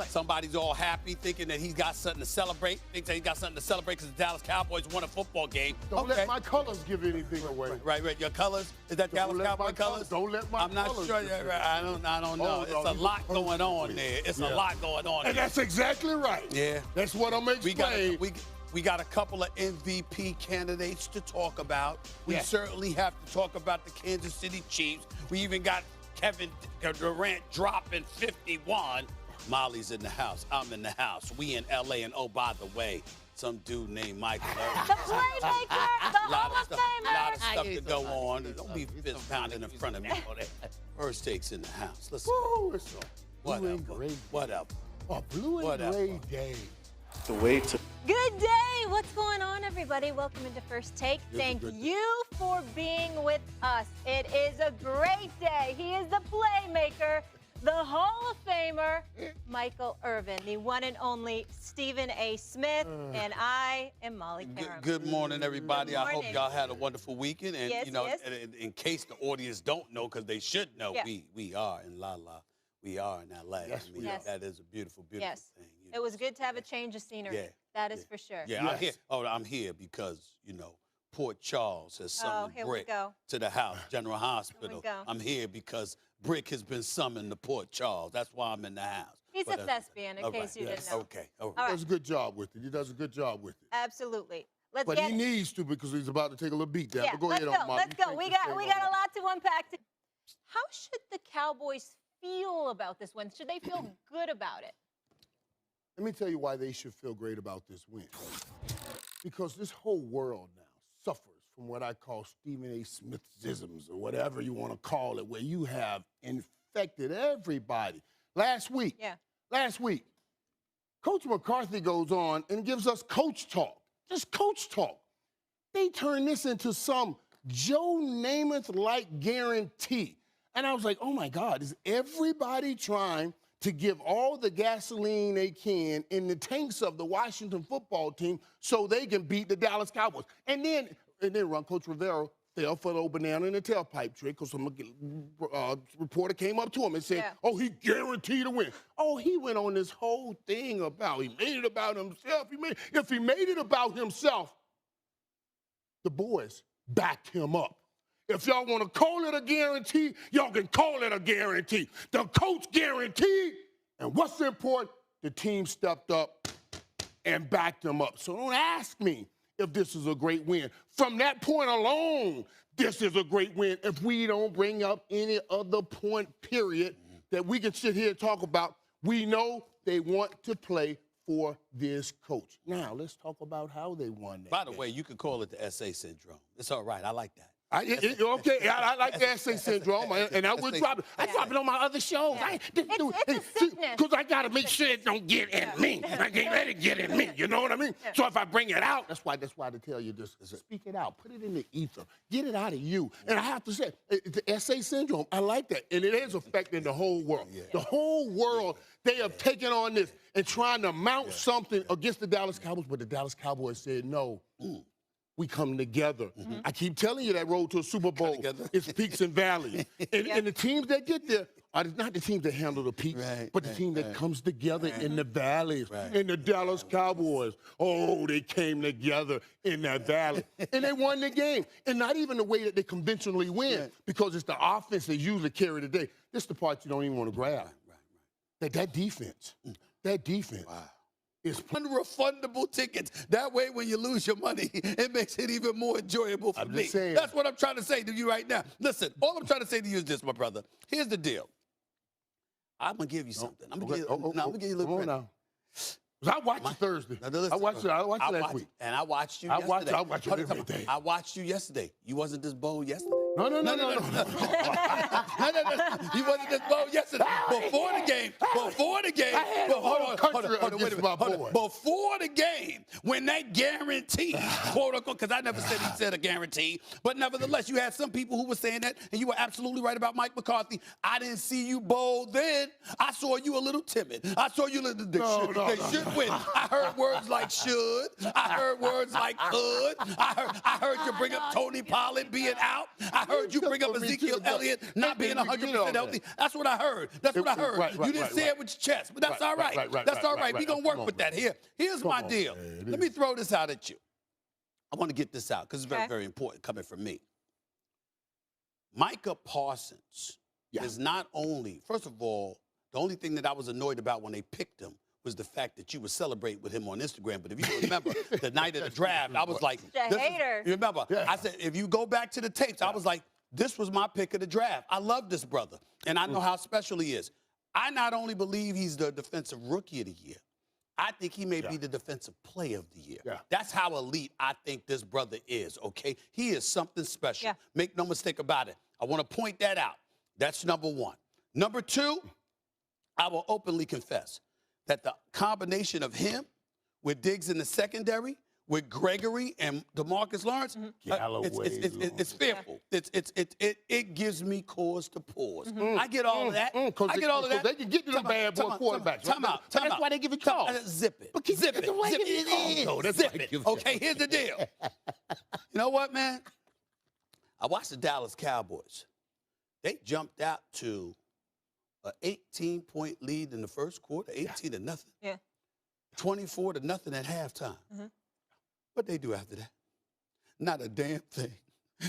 Somebody's all happy, thinking that he's got something to celebrate. Thinks that he got something to celebrate because the Dallas Cowboys won a football game. Don't let my colors give anything away. Right. Your colors? Is that Dallas Cowboy colors? Don't let my colors. I'm not sure. I don't know. It's a lot going on there. It's a lot going on. And that's exactly right. Yeah. That's what I'm explaining. We got a couple of MVP candidates to talk about. We certainly have to talk about the Kansas City Chiefs. We even got Kevin Durant dropping 51. Molly's in the house. I'm in the house. We in L.A. And, oh, by the way, some dude named Michael Irvin. The playmaker, the Hall of Famer. A lot of stuff to go on. Don't be fist pounding in front of me. First Takes in the house. Let's go. Whatever. A blue and gray day. The way to. Good day. What's going on, everybody? Welcome into First Take. Thank you for being with us. It is a great day. He is the playmaker, the Hall of Famer, Michael Irvin, the one and only Stephen A. Smith, and I am Molly Karam. Good morning, everybody. I hope y'all had a wonderful weekend. And, Yes. in case the audience don't know, because they should know, we are in La La. We are in L.A. Yes, I mean, that is a beautiful, beautiful thing. It was good to have a change of scenery. That is for sure. Yeah, I'm here because, Port Charles has summoned Brick to the house, General Hospital. I'm here because Brick has been summoned to Port Charles. That's why I'm in the house. He's a thespian, in case you didn't know. Okay. He does a good job with it. He does a good job with it. Absolutely. But he needs to because he's about to take a little beat down. Yeah, But go let's ahead, go. Let's go. We got a lot to unpack. How should the Cowboys feel about this win? Should they feel good about it? Let me tell you why they should feel great about this win. Because this whole world now suffers from what I call Stephen A. Smith-isms or whatever you want to call it, where you have infected everybody. Last week, Coach McCarthy goes on and gives us coach talk, just coach talk. They turn this into some Joe Namath-like guarantee. And I was like, oh, my God, is everybody trying to give all the gasoline they can in the tanks of the Washington football team so they can beat the Dallas Cowboys? And then Coach Rivera fell for the old banana in the tailpipe trick because some reporter came up to him and said, oh, he guaranteed a win. Oh, he went on this whole thing about he made it about himself. If he made it about himself, the boys backed him up. If y'all want to call it a guarantee, y'all can call it a guarantee. The coach guaranteed, and what's important, the team stepped up and backed them up. So don't ask me if this is a great win. From that point alone, this is a great win. If we don't bring up any other point, period, that we can sit here and talk about, we know they want to play for this coach. Now, let's talk about how they won that. By the way, you could call it the SA syndrome. It's all right. I like that. I like the SA syndrome, and I would drop it. I drop it on my other shows. Because I got to make sure it don't get in me. I can't let it get in me. You know what I mean? So if I bring it out, that's why to tell you this. Speak it out. Put it in the ether. Get it out of you. And I have to say, the SA syndrome, I like that. And it is affecting the whole world. The whole world, they have taken on this and trying to mount something against the Dallas Cowboys, but the Dallas Cowboys said no. We come together. I keep telling you that road to a Super Bowl is peaks and valleys. And the teams that get there are not the teams that handle the peaks, but the team that comes together in the valleys. And the Dallas Cowboys, they came together in that valley. And they won the game. And not even the way that they conventionally win, because it's the offense that usually carry the day. This is the part you don't even want to grab. That defense. It's unrefundable tickets. That way, when you lose your money, it makes it even more enjoyable for me. Saying. That's what I'm trying to say to you right now. Listen, all I'm trying to say to you is this, my brother. Here's the deal. I'm going to give you something. I'm going to give you a little credit. Now. I watched you Thursday. I watched you last week. And I watched you yesterday. I watched you every day. I watched you yesterday. You wasn't this bold yesterday. No. You wasn't this bold yesterday. Before the game. Hold on, wait a minute. Before the game, when that guarantee, quote unquote, because I never said he said a guarantee, but nevertheless, you had some people who were saying that, and you were absolutely right about Mike McCarthy. I didn't see you bold then. I saw you a little timid. I saw you a little. They should win. I heard words like should. I heard words like could. I heard you bring up Tony Pollard being out. I heard you bring up Ezekiel Elliott not being 100% healthy. That's what I heard. That's what I heard. You didn't say it with your chest, but that's all right. That's all right. We're going to work with that. Here's my deal. Let me throw this out at you. I want to get this out because it's very, very important coming from me. Micah Parsons is not only, first of all, the only thing that I was annoyed about when they picked him was the fact that you would celebrate with him on Instagram. But if you remember the night of the draft, I was like, you remember? I said, if you go back to the tapes, I was like, this was my pick of the draft. I love this brother, and I know how special he is. I not only believe he's the defensive rookie of the year, I think he may be the defensive player of the year. That's how elite I think this brother is, okay? He is something special. Make no mistake about it. I want to point that out. That's number one. Number two, I will openly confess that the combination of him with Diggs in the secondary, with Gregory and DeMarcus Lawrence, it's fearful. It gives me cause to pause. I get all of that. I get all of that. They can get to the bad boy quarterbacks. Time out. That's why they give it call. Zip it. Zip it. Zip it. Okay, here's the deal. You know what, man? I watched the Dallas Cowboys. They jumped out to an 18-point lead in the first quarter, 18-0. 24-0 at halftime. What they do after that? Not a damn thing.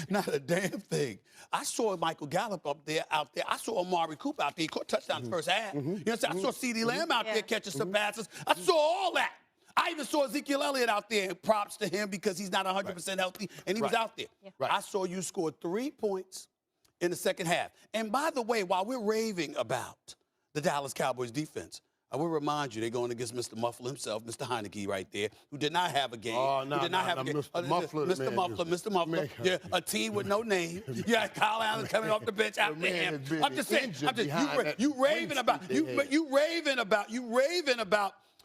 Not a damn thing. I saw Michael Gallup out there. I saw Amari Cooper out there. He caught a touchdown in the first half. You know what I'm saying? I saw CeeDee Lamb out there catching some passes. I saw all that. I even saw Ezekiel Elliott out there, and props to him because he's not 100% healthy, and he was out there. I saw you score 3 points in the second half. And by the way, while we're raving about the Dallas Cowboys defense, I will remind you, they're going against Mr. Muffler himself, Mr. Heineke right there, who did not have a game. Mr. Muffler. Yeah, a team with no name. Yeah, Kyle Allen coming off the bench after him. I'm just saying, you raving about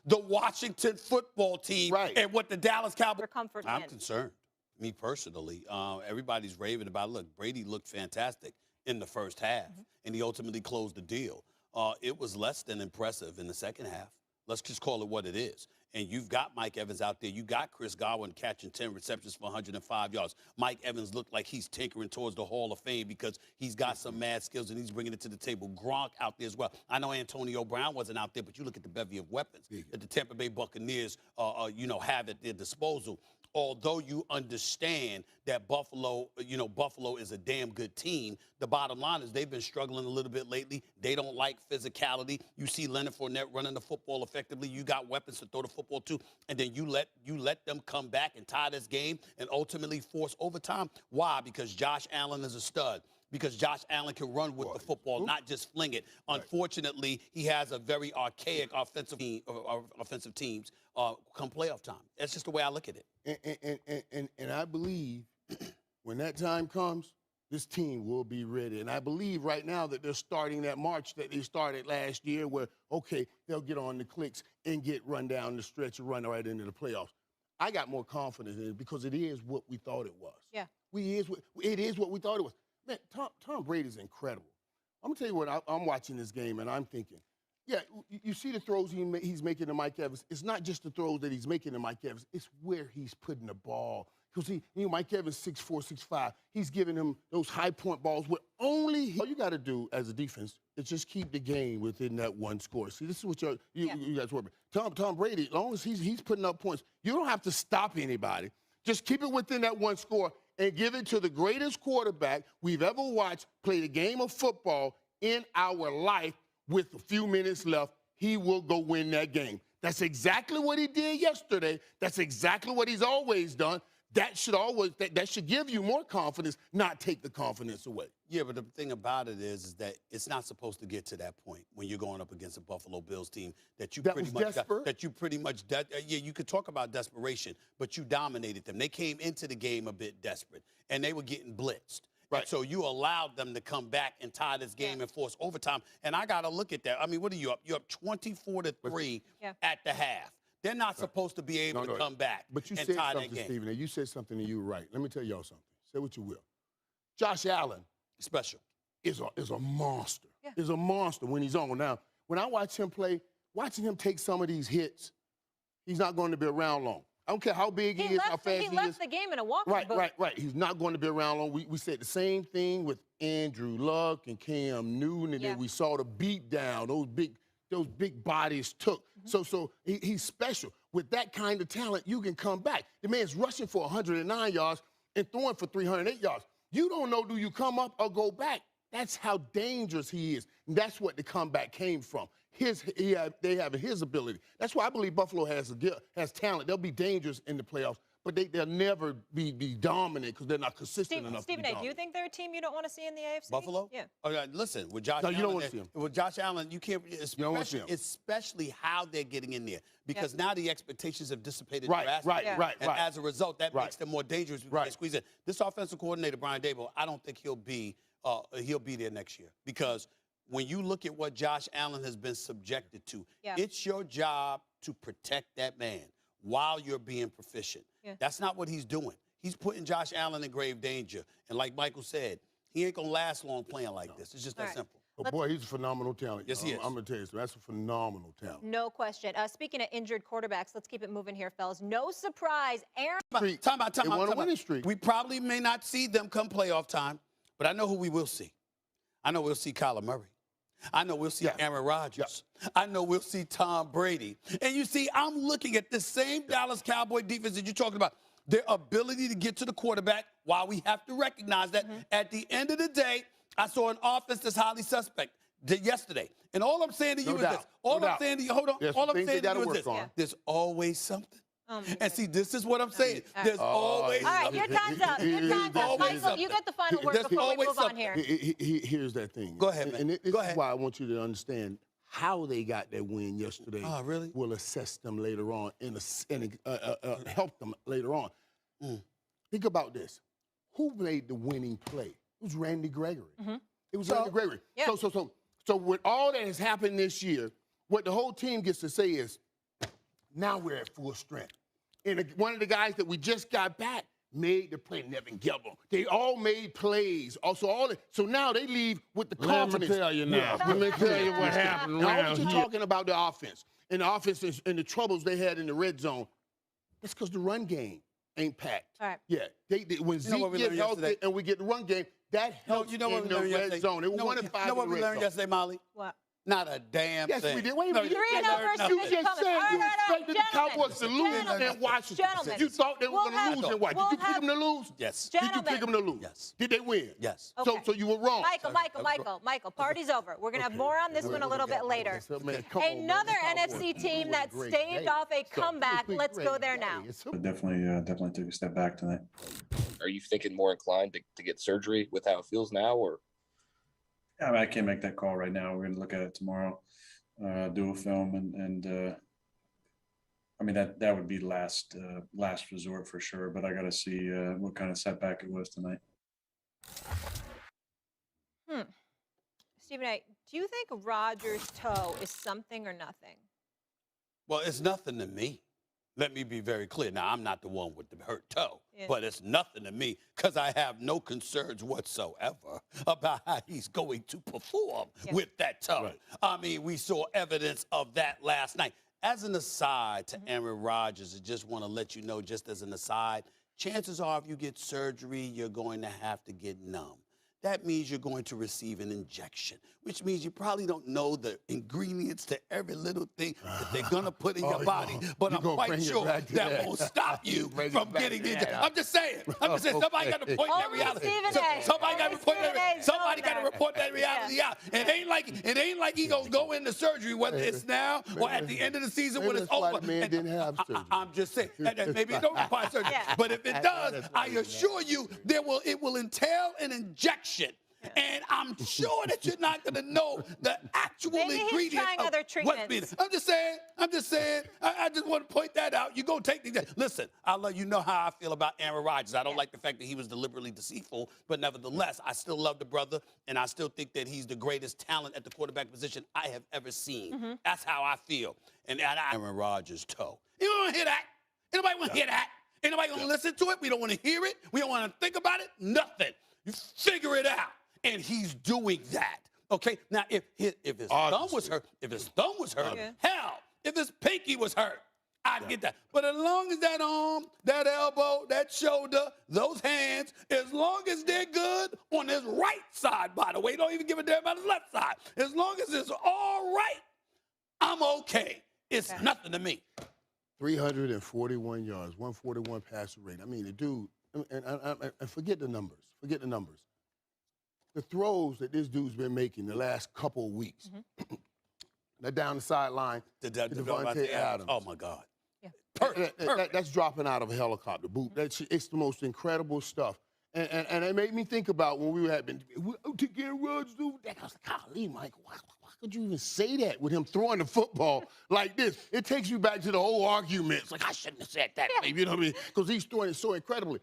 the Washington football team and what the Dallas Cowboys. I'm concerned. Me personally, everybody's raving about, look, Brady looked fantastic in the first half, and he ultimately closed the deal. It was less than impressive in the second half. Let's just call it what it is. And you've got Mike Evans out there. You got Chris Godwin catching 10 receptions for 105 yards. Mike Evans looked like he's tinkering towards the Hall of Fame because he's got some mad skills and he's bringing it to the table. Gronk out there as well. I know Antonio Brown wasn't out there, but you look at the bevy of weapons that the Tampa Bay Buccaneers, have at their disposal. Although you understand that Buffalo is a damn good team, the bottom line is they've been struggling a little bit lately. They don't like physicality. You see Leonard Fournette running the football effectively. You got weapons to throw the football to, and then you let them come back and tie this game and ultimately force overtime. Why? Because Josh Allen is a stud. Because Josh Allen can run with the football, not just fling it. Unfortunately, he has a very archaic offensive teams come playoff time. That's just the way I look at it. And I believe when that time comes, this team will be ready. And I believe right now that they're starting that march that they started last year where, okay, they'll get on the clicks and get run down the stretch and run right into the playoffs. I got more confidence in it because it is what we thought it was. It is what we thought it was. Man, Tom Brady's incredible. I'm going to tell you what, I'm watching this game, and I'm thinking, you see the throws he's making to Mike Evans. It's not just the throws that he's making to Mike Evans. It's where he's putting the ball. Because Mike Evans, 6'4", 6'5". He's giving him those high-point balls where all you got to do as a defense is just keep the game within that one score. See, this is what you guys work with. Tom Brady, as long as he's putting up points, you don't have to stop anybody. Just keep it within that one score and give it to the greatest quarterback we've ever watched play the game of football in our life with a few minutes left. He will go win that game. That's exactly what he did yesterday. That's exactly what he's always done. That should give you more confidence, not take the confidence away. Yeah, but the thing about it is that it's not supposed to get to that point when you're going up against a Buffalo Bills team you could talk about desperation, but you dominated them. They came into the game a bit desperate, and they were getting blitzed. Right. And so you allowed them to come back and tie this game and force overtime. And I got to look at that. I mean, what are you up? You're up 24-3 at the half. They're not supposed to be able to come back and tie that game. But you said something, Stephen, and you said something and you were right. Let me tell y'all something. Say what you will. Josh Allen special is a monster. Is a monster when he's on. Now, when I watch him play, watching him take some of these hits, he's not going to be around long. I don't care how big he is, how fast he is. He left the game in a walking boot. Right. He's not going to be around long. We said the same thing with Andrew Luck and Cam Newton, and then we saw the beat down those big bodies took. So he's special. With that kind of talent, you can come back. The man's rushing for 109 yards and throwing for 308 yards. You don't know, do you come up or go back? That's how dangerous he is. And that's what the comeback came from. They have his ability. That's why I believe Buffalo has talent. They'll be dangerous in the playoffs, but they'll never be dominant because they're not consistent enough. Stephen A., do you think they're a team you don't want to see in the AFC? Buffalo? Yeah. Listen, with Josh Allen, you don't want to see him. With Josh Allen, you can't. Especially how they're getting in there, because now the expectations have dissipated drastically. Right. And as a result, that makes them more dangerous because they squeeze in. This offensive coordinator, Brian Daboll, I don't think he'll be there next year, because when you look at what Josh Allen has been subjected to, it's your job to protect that man while you're being proficient. That's not what he's doing. He's putting Josh Allen in grave danger. And like Michael said, he ain't going to last long playing like this. It's just that simple. But boy, he's a phenomenal talent. Yes, he is. I'm going to tell you, that's a phenomenal talent. No question. Speaking of injured quarterbacks, let's keep it moving here, fellas. No surprise, Aaron. Time out. They won a winning streak. We probably may not see them come playoff time, but I know who we will see. I know we'll see Kyler Murray. I know we'll see Aaron Rodgers. I know we'll see Tom Brady. And you see, I'm looking at the same Dallas Cowboy defense that you're talking about. Their ability to get to the quarterback, while we have to recognize that at the end of the day, I saw an offense that's highly suspect yesterday. And all I'm saying to you is this. All I'm saying to you, hold on. All I'm saying to you is this. There's always something. And see, this is what I'm saying. There's always something. All right, your time's up. Your time's up. Michael, you get the final word before we move on here. Here's that thing. Go ahead, man. And this is why I want you to understand how they got that win yesterday. Oh, really? Will assess them later on and help them later on. Think about this. Who made the winning play? It was Randy Gregory. It was Randy Gregory. So with all that has happened this year, what the whole team gets to say is, now we're at full strength. And one of the guys that we just got back made the play, Nevin Gilbert. They all made plays. So now they leave with the confidence. Let me tell you now. Let me tell you what happened now, around you're talking about the offense. And the offense and the troubles they had in the red zone, it's because the run game ain't packed. All right. Yeah. When Zeke gets healthy and we get the run game, that helps in the red zone. It was 1-5 in the red zone. You know what we learned yesterday, Molly? What? Not a damn thing. Yes, we did. Wait a minute. You just said you expected the Cowboys to lose in Washington. You thought they were going to lose in Washington. Did you pick them to lose? Yes. Did you pick them to lose? Yes. Did they win? Yes. Okay. So you were wrong. Michael, party's over. We're going to have more on this one a little bit later. Another NFC team that staved off a comeback. Let's go there now. Definitely took a step back tonight. Are you thinking more inclined to get surgery with how it feels now, or? Yeah, I can't make that call right now. We're going to look at it tomorrow, do a film, and I mean that would be last resort for sure. But I got to see what kind of setback it was tonight. Stephen A., do you think Rodgers' toe is something or nothing? Well, it's nothing to me. Let me be very clear. Now, I'm not the one with the hurt toe, but it's nothing to me because I have no concerns whatsoever about how he's going to perform with that toe. Right. I mean, we saw evidence of that last night. As an aside to Aaron Rodgers, I just want to let you know, just as an aside, chances are if you get surgery, you're going to have to get numb. That means you're going to receive an injection, which means you probably don't know the ingredients to every little thing that they're going to put in your body. But I'm quite sure that won't stop you from getting the injection. I'm just saying. Somebody got to point that reality. Somebody got to report that reality out. It ain't like he gonna go into surgery, whether it's now or at the end of the season when it's over. Man didn't have surgery. I'm just saying. Maybe it don't require surgery. But if it does, I assure you it will entail an injection. And I'm sure that you're not going to know the actual ingredients of what's being. I'm just saying. I just want to point that out. You go take the. Listen, you know how I feel about Aaron Rodgers. I don't like the fact that he was deliberately deceitful, but nevertheless, I still love the brother, and I still think that he's the greatest talent at the quarterback position I have ever seen. That's how I feel. And Aaron Rodgers' toe. You don't want to hear that. Anybody want to hear that? Anybody going to listen to it? We don't want to hear it. We don't want to think about it. Nothing. You figure it out. And he's doing that. Okay? Now, if his thumb was hurt, hell, if his pinky was hurt, I I get that. But as long as that arm, that elbow, that shoulder, those hands, as long as they're good on his right side, by the way, don't even give a damn about his left side. As long as it's all right, I'm okay. It's nothing to me. 341 yards, 141 passer rate. I mean, the dude, and forget the numbers. Forget the numbers. The throws that this dude's been making the last couple of weeks. They're down the sideline to Devontae Adams. Oh, my God. Yeah. That's dropping out of a helicopter. It's the most incredible stuff. And it made me think about when we had been to get Ruggs, dude. I was like, golly, Mike, why could you even say that with him throwing the football like this? It takes you back to the whole argument. It's like, I shouldn't have said that, maybe, you know what I mean? Because he's throwing it so incredibly.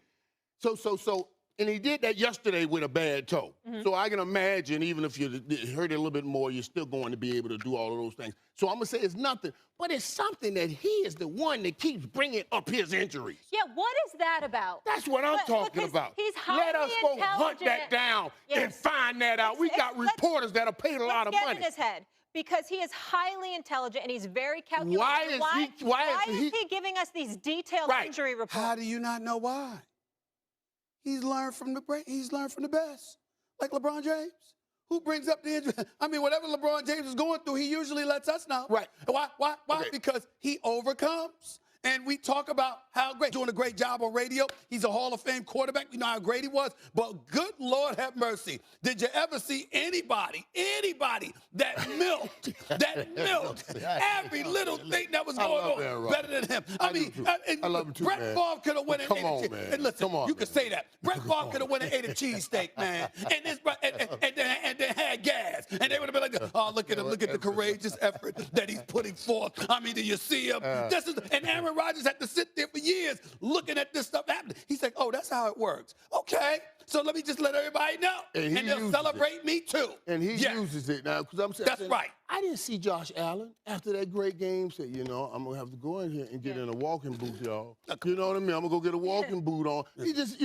And he did that yesterday with a bad toe. So I can imagine, even if you hurt it a little bit more, you're still going to be able to do all of those things. So I'm going to say it's nothing, but it's something that he is the one that keeps bringing up his injuries. Yeah, what is that about? That's what I'm talking about. He's highly Let us go hunt that down and find that out. We got reporters that are paid a lot of money. Let's get in his head. Because he is highly intelligent and he's very calculated. Why is he giving us these detailed injury reports? How do you not know why? He's learned from the best, like LeBron James, who brings up the injury. I mean, whatever LeBron James is going through, he usually lets us know. Right. Why? Okay. Because he overcomes. And we talk about how great, doing a great job on radio. He's a Hall of Fame quarterback. We know how great he was. But good Lord have mercy. Did you ever see anybody that milked every little thing that was going on better than him? I love him too, Brett man. Favre could have won an Come on, man. And listen, Come on, you can say that. Brett Favre could have won and ate a cheesesteak, man. And then had gas. And they would have been like, oh, look at him. Look at the courageous effort that he's putting forth. I mean, do you see him? And Aaron Rodgers had to sit there for years looking at this stuff happening. He's like, oh, that's how it works. Okay, so let me just let everybody know. And they'll celebrate me too. And he uses it now. Because I'm saying, that's right. I didn't see Josh Allen after that great game say, you know, I'm going to have to go in here and get in a walking boot, y'all. You know what I mean? I'm going to go get a walking boot on. You just,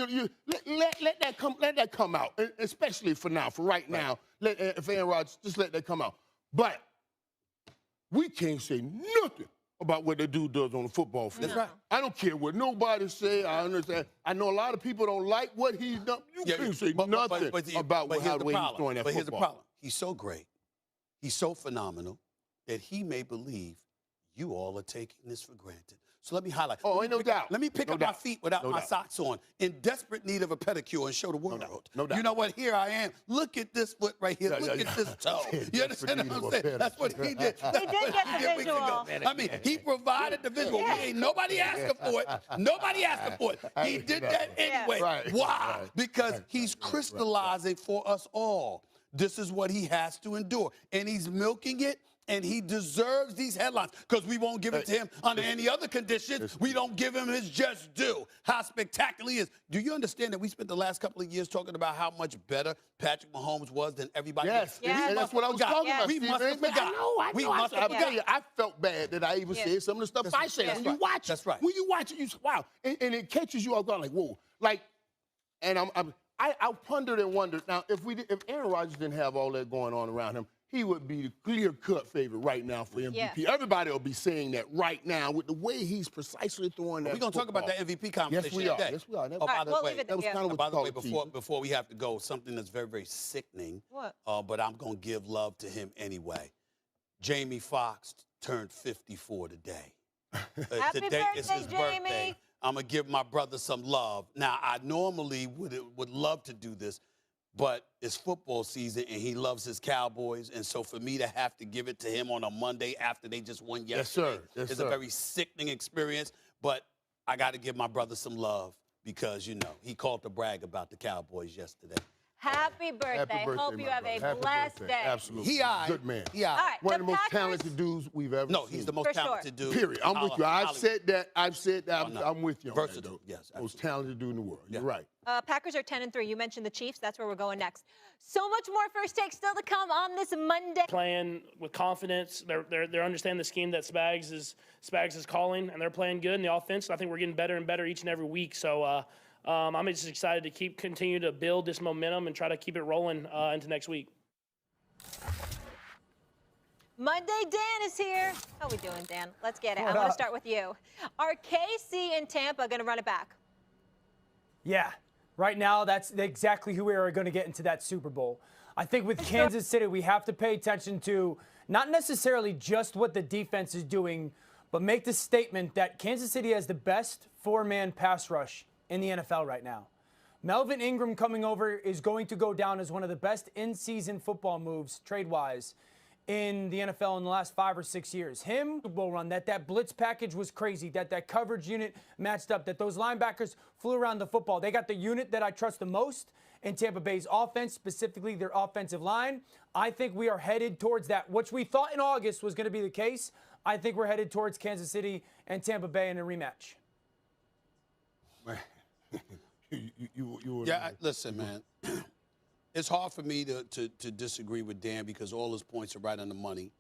let that come out, especially for now, for right now. If Aaron Rodgers, just let that come out. But we can't say nothing about what that dude does on the football field. That's right. I don't care what nobody say. I understand. I know a lot of people don't like what he's done. You can't say nothing about how the way he's throwing that football. But here's the problem. He's so great. He's so phenomenal that he may believe you all are taking this for granted. So let me highlight. Oh, ain't no doubt. Let me pick up my feet without my socks on, in desperate need of a pedicure, and show the world. No doubt. You know what? Here I am. Look at this foot right here. Look at this toe. You understand what I'm saying? That's what he did. He did get the visual. I mean, he provided the visual. Ain't nobody asking for it. Nobody asking for it. He did that anyway. Right. Why? Because he's crystallizing for us all. This is what he has to endure. And he's milking it. And he deserves these headlines because we won't give it to him under any other conditions. We don't give him his just due. How spectacular he is. Do you understand that we spent the last couple of years talking about how much better Patrick Mahomes was than everybody else? And that's what I was talking about. We must have forgot. I felt bad that I even said some of the stuff I said. When you watch it, that's right. When you watch it, you say, wow. And it catches you off guard like, whoa. Like, and I pondered and wondered. Now, if Aaron Rodgers didn't have all that going on around him, he would be the clear-cut favorite right now for MVP. Yeah. Everybody will be saying that right now with the way he's precisely throwing that. We're going to talk about that MVP conversation today. Yes, we are. Oh, by the way, that was kind of by the way, before we have to go, something that's very, very sickening. What? But I'm going to give love to him anyway. Jamie Foxx turned 54 today. Happy today birthday, is his Jamie. birthday. I'm going to give my brother some love. Now, I normally would love to do this, but it's football season, and he loves his Cowboys. And so for me to have to give it to him on a Monday after they just won yesterday is a very sickening experience. But I got to give my brother some love because, you know, he called to brag about the Cowboys yesterday. Happy birthday. Hope you have a blessed day. Absolutely. Good man. All right, one of the most talented dudes we've ever seen. No, he's the most talented dude. Period. I'm with you. I've said that. I'm with you. Versatile. Yes. Most talented dude in the world. You're right. Packers are 10-3. You mentioned the Chiefs. That's where we're going next. So much more First Take still to come on this Monday. Playing with confidence. They're understanding the scheme that Spags is calling, and they're playing good in the offense. I think we're getting better and better each and every week. So I'm just excited to continue to build this momentum and try to keep it rolling into next week. Monday Dan is here. How we doing, Dan? Let's get it. I'm going to start with you. Are KC and Tampa going to run it back? Yeah. Right now, that's exactly who we are going to get into that Super Bowl. I think with Kansas City, we have to pay attention to not necessarily just what the defense is doing, but make the statement that Kansas City has the best four-man pass rush in the NFL right now. Melvin Ingram coming over is going to go down as one of the best in-season football moves, trade-wise, in the NFL in the last 5 or 6 years. Him, Super Bowl run, that blitz package was crazy, that coverage unit matched up, that those linebackers flew around the football. They got the unit that I trust the most in Tampa Bay's offense, specifically their offensive line. I think we are headed towards that, which we thought in August was going to be the case. I think we're headed towards Kansas City and Tampa Bay in a rematch. Listen, man. It's hard for me to disagree with Dan because all his points are right on the money.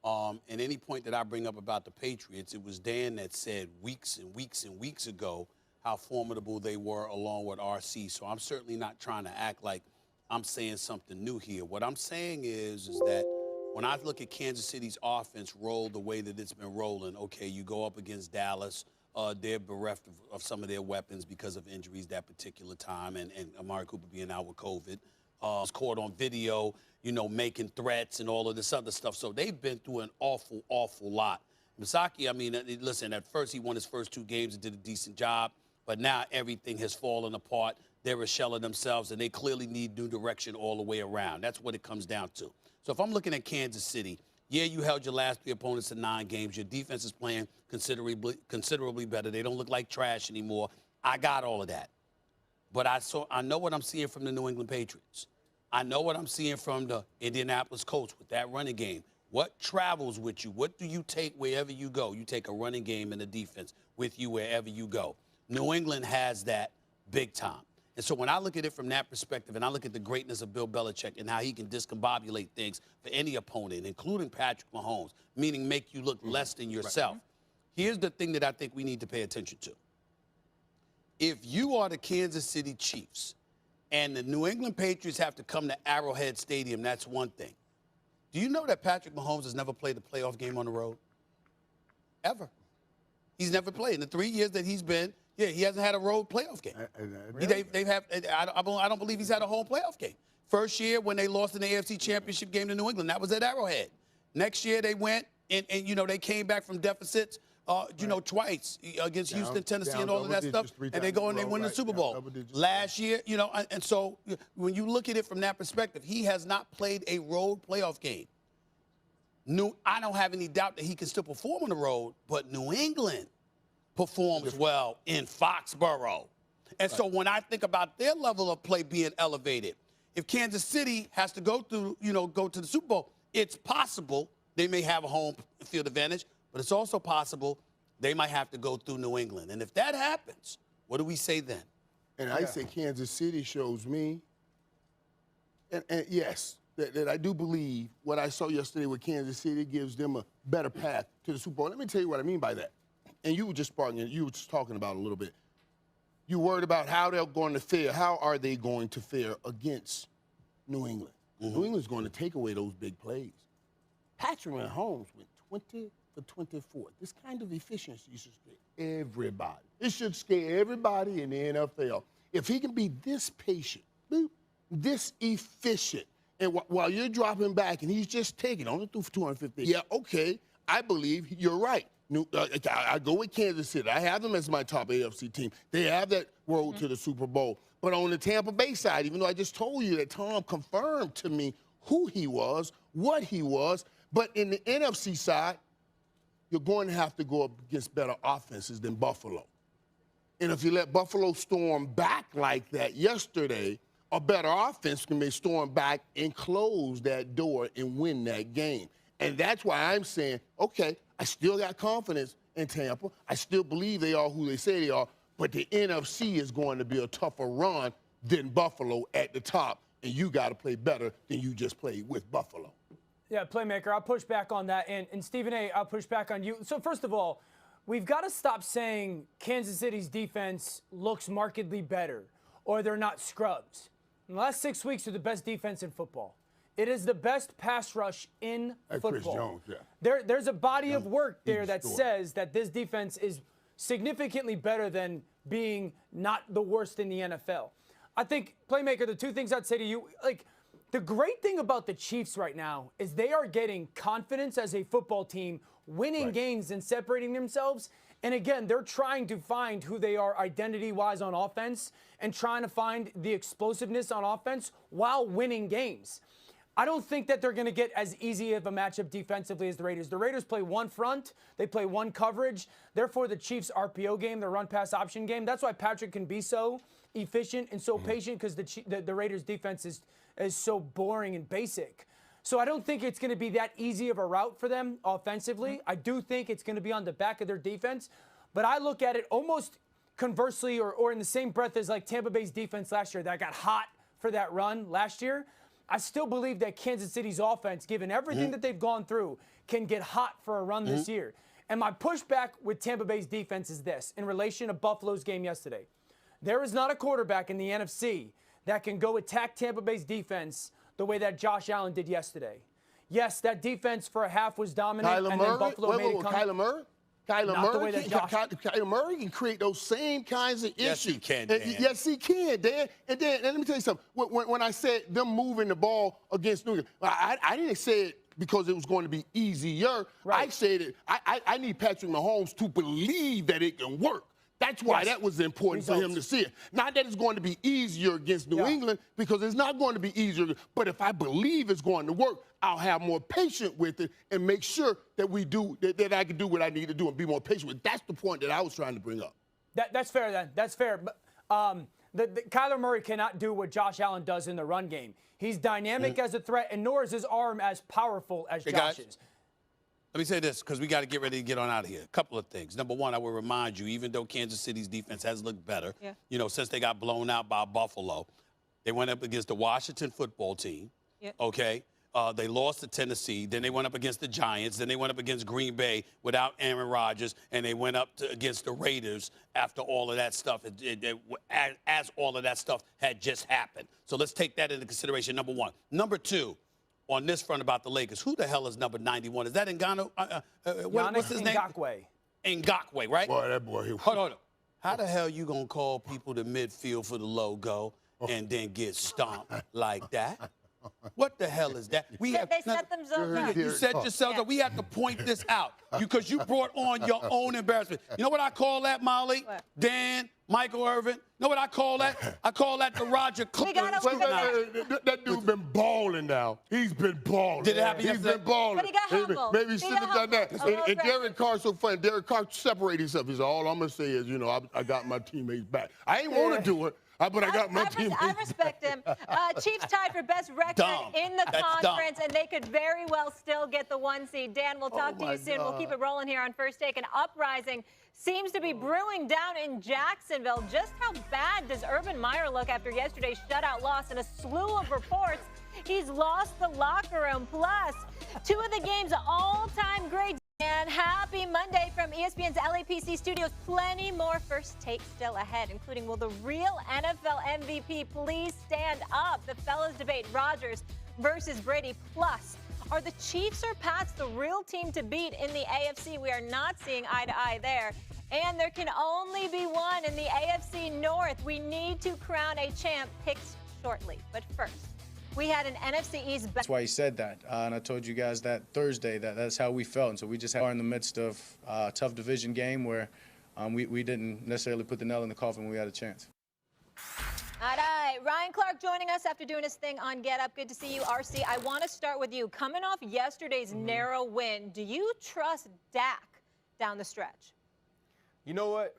And any point that I bring up about the Patriots, it was Dan that said weeks and weeks and weeks ago how formidable they were along with RC. So I'm certainly not trying to act like I'm saying something new here. What I'm saying is that when I look at Kansas City's offense roll the way that it's been rolling, okay, you go up against Dallas. They're bereft of some of their weapons because of injuries that particular time and Amari Cooper being out with COVID. Was caught on video, making threats and all of this other stuff. So they've been through an awful, awful lot. Misaki, I mean, listen, at first he won his first 2 games and did a decent job, but now everything has fallen apart. They're a shell of themselves, and they clearly need new direction all the way around. That's what it comes down to. So if I'm looking at Kansas City, yeah, you held your last 3 opponents to 9 games. Your defense is playing considerably better. They don't look like trash anymore. I got all of that. But I know what I'm seeing from the New England Patriots. I know what I'm seeing from the Indianapolis Colts with that running game. What travels with you? What do you take wherever you go? You take a running game and a defense with you wherever you go. New England has that big time. And so when I look at it from that perspective and I look at the greatness of Bill Belichick and how he can discombobulate things for any opponent, including Patrick Mahomes, meaning make you look less than yourself, here's the thing that I think we need to pay attention to. If you are the Kansas City Chiefs and the New England Patriots have to come to Arrowhead Stadium, that's one thing. Do you know that Patrick Mahomes has never played a playoff game on the road? Ever. He's never played. In the 3 years that he's been, he hasn't had a road playoff game. I don't believe he's had a home playoff game. First year when they lost in the AFC Championship game to New England, that was at Arrowhead. Next year they went and they came back from deficits. Twice against Houston, Tennessee, and all of that stuff, and they go and they win the Super Bowl. Last year, and so when you look at it from that perspective, he has not played a road playoff game. I don't have any doubt that he can still perform on the road, but New England performs well in Foxborough. And so when I think about their level of play being elevated, if Kansas City has to go to the Super Bowl, it's possible they may have a home field advantage. But it's also possible they might have to go through New England. And if that happens, what do we say then? And I say Kansas City shows me, and yes, that I do believe what I saw yesterday with Kansas City gives them a better path to the Super Bowl. Let me tell you what I mean by that. And you were just talking about it a little bit. You worried about how they're going to fare. How are they going to fare against New England? New England's going to take away those big plays. Patrick Mahomes went 20 for 24. This kind of efficiency should scare everybody. It should scare everybody in the NFL. If he can be this patient, this efficient, and while you're dropping back and he's just taking, only threw for 250. Yeah, okay, I believe you're right. I go with Kansas City. I have them as my top AFC team. They have that road to the Super Bowl. But on the Tampa Bay side, even though I just told you that Tom confirmed to me who he was, what he was, but in the NFC side, you're going to have to go up against better offenses than Buffalo. And if you let Buffalo storm back like that yesterday, a better offense can be storm back and close that door and win that game. And that's why I'm saying, okay, I still got confidence in Tampa. I still believe they are who they say they are, but the NFC is going to be a tougher run than Buffalo at the top, and you got to play better than you just played with Buffalo. Yeah, playmaker, I'll push back on that. And Stephen A., I'll push back on you. So first of all, we've got to stop saying Kansas City's defense looks markedly better or they're not scrubs. In the last 6 weeks, they're the best defense in football. It is the best pass rush in football. Chris Jones, yeah. There's a body of work there that story. says that this defense is significantly better than being not the worst in the NFL. I think, Playmaker, the two things I'd say to you, like, the great thing about the Chiefs right now is they are getting confidence as a football team, winning games and separating themselves. And again, they're trying to find who they are identity-wise on offense and trying to find the explosiveness on offense while winning games. I don't think that they're going to get as easy of a matchup defensively as the Raiders. The Raiders play one front. They play one coverage. Therefore, the Chiefs' RPO game, their run-pass option game, that's why Patrick can be so efficient and so patient, because the Raiders' defense is so boring and basic. So I don't think it's going to be that easy of a route for them offensively. I do think it's going to be on the back of their defense. But I look at it almost conversely or in the same breath as like Tampa Bay's defense last year that got hot for that run last year. I still believe that Kansas City's offense, given everything that they've gone through, can get hot for a run this year. And my pushback with Tampa Bay's defense is this, in relation to Buffalo's game yesterday. There is not a quarterback in the NFC that can go attack Tampa Bay's defense the way that Josh Allen did yesterday. Yes, that defense for a half was dominant, Kyler and Murray? then Buffalo made it come. Kyler Murray? Kyler Murray can create those same kinds of Yes, issues. he can, Dan. Yes, he can, Dan. And let me tell you something. When I said them moving the ball against New England, I didn't say it because it was going to be easier. Right. I said it. I need Patrick Mahomes to believe that it can work. That's why that was important for him to see it. Not that it's going to be easier against New England, because it's not going to be easier. But if I believe it's going to work, I'll have more patience with it and make sure that that I can do what I need to do and be more patient with it. That's the point that I was trying to bring up. That's fair then. That's fair. But Kyler Murray cannot do what Josh Allen does in the run game. He's dynamic as a threat, and nor is his arm as powerful as Josh's. Let me say this, because we got to get ready to get on out of here. A couple of things. Number one, I will remind you, even though Kansas City's defense has looked better, since they got blown out by Buffalo, they went up against the Washington football team, okay? They lost to Tennessee. Then they went up against the Giants. Then they went up against Green Bay without Aaron Rodgers. And they went up against the Raiders after all of that stuff, as all of that stuff had just happened. So let's take that into consideration, number one. Number two, on this front about the Lakers, who the hell is number 91? Is that Ngannou? What's his name? Ngakoue, right? Boy, that boy. Hold on. How the hell you going to call people to midfield for the logo and then get stomped like that? What the hell is that? They set themselves up. You set yourselves up. We have to point this out because you brought on your own embarrassment. You know what I call that, Molly? What? Dan, Michael Irvin. You know what I call that? I call that the Roger Cooper. That dude's been balling now. He's been balling. Did it happen yesterday? He's been balling. But he got humbled. Maybe he shouldn't have done that. And Derek Carr's so funny. Derek Carr separated himself. He said, all I'm going to say is, I got my teammates back. I ain't want to do it. But I got my teammates. I respect him. Chiefs tied for best record in the conference, and they could very well still get the 1 seed. Dan, we'll talk to you soon. We'll keep it rolling here on First Take. An uprising seems to be brewing down in Jacksonville. Just how bad does Urban Meyer look after yesterday's shutout loss? In a slew of reports, he's lost the locker room. Plus, two of the game's all-time greats. And happy Monday from ESPN's LAPC studios. Plenty more First Take still ahead, including will the real NFL MVP please stand up? The fellas debate Rodgers versus Brady. Plus, are the Chiefs or Pats the real team to beat in the AFC? We are not seeing eye to eye there. And there can only be one in the AFC North. We need to crown a champ picked shortly. But first, we had an NFC East. That's why he said that. And I told you guys that Thursday that's how we felt. And so we just are in the midst of a tough division game where we didn't necessarily put the nail in the coffin when we had a chance. All right, Ryan Clark joining us after doing his thing on Get Up. Good to see you, RC. I want to start with you. Coming off yesterday's narrow win, do you trust Dak down the stretch? You know what?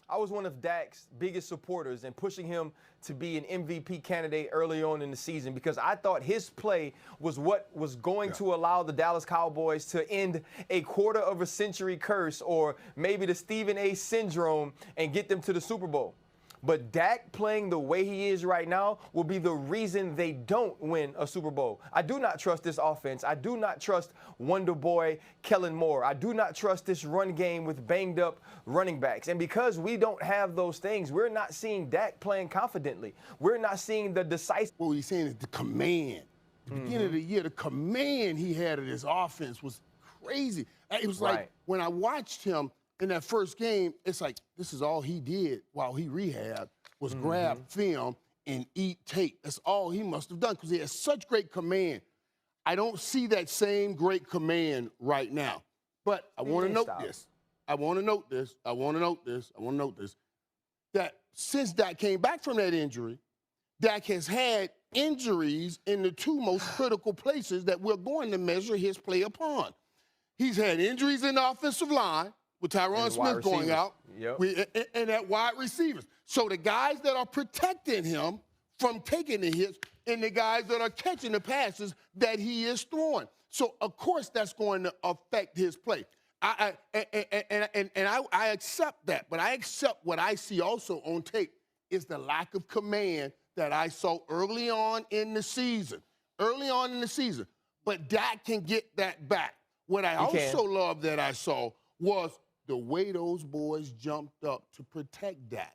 I was one of Dak's biggest supporters and pushing him to be an MVP candidate early on in the season because I thought his play was what was going to allow the Dallas Cowboys to end a quarter-of-a-century curse or maybe the Stephen A. syndrome and get them to the Super Bowl. But Dak playing the way he is right now will be the reason they don't win a Super Bowl. I do not trust this offense. I do not trust Wonder Boy Kellen Moore. I do not trust this run game with banged up running backs. And because we don't have those things, we're not seeing Dak playing confidently. We're not seeing the decisive. What he's saying is the command. the beginning of the year, the command he had of this offense was crazy. It was like when I watched him in that first game, it's like this is all he did while he rehabbed was grab film and eat tape. That's all he must have done because he has such great command. I don't see that same great command right now. But I want to note this. I want to note this. I want to note this. I want to note this. That since Dak came back from that injury, Dak has had injuries in the two most critical places that we're going to measure his play upon. He's had injuries in the offensive line with Tyron Smith going out and at wide receivers. So the guys that are protecting him from taking the hits and the guys that are catching the passes that he is throwing. So, of course, that's going to affect his play. I accept that, but I accept what I see also on tape is the lack of command that I saw early on in the season. But Dak can get that back. What I also love that I saw was the way those boys jumped up to protect Dak.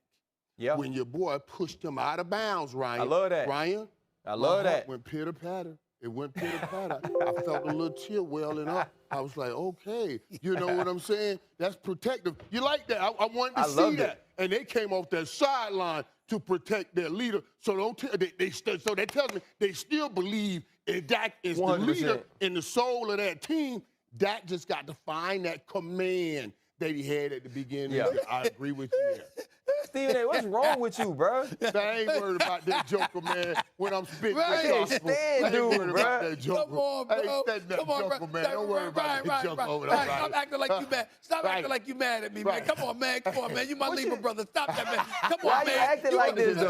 Yeah. When your boy pushed him out of bounds, Ryan. I love that. Ryan. I love that. It went pitter-patter. It went pitter-patter. I felt a little tear welling up. I was like, okay, you know what I'm saying? That's protective. You like that? I wanted to see that. And they came off that sideline to protect their leader. So so that tells me they still believe if Dak is 100%. The leader in the soul of that team. Dak just got to find that command that he had at the beginning. Yeah. I agree with you there. Stephen A., what's wrong with you, bro? I ain't worried about that joker, man. When I'm spitting I ain't worried about that joker. Come on, bro. I ain't that joker, man. Don't worry about that joker over there. Stop acting like you mad. Stop acting like you mad at me, man. Come on, man. Come on, man. You my Libra brother. Stop that, man. Come on, why man. You acting like this, though?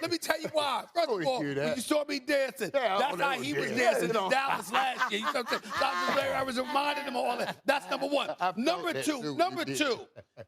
Let me tell you why. First of all, when you saw me dancing, that's how he was dancing in Dallas last year. You know what I'm saying? I was reminding him of all that. That's number one. Number two,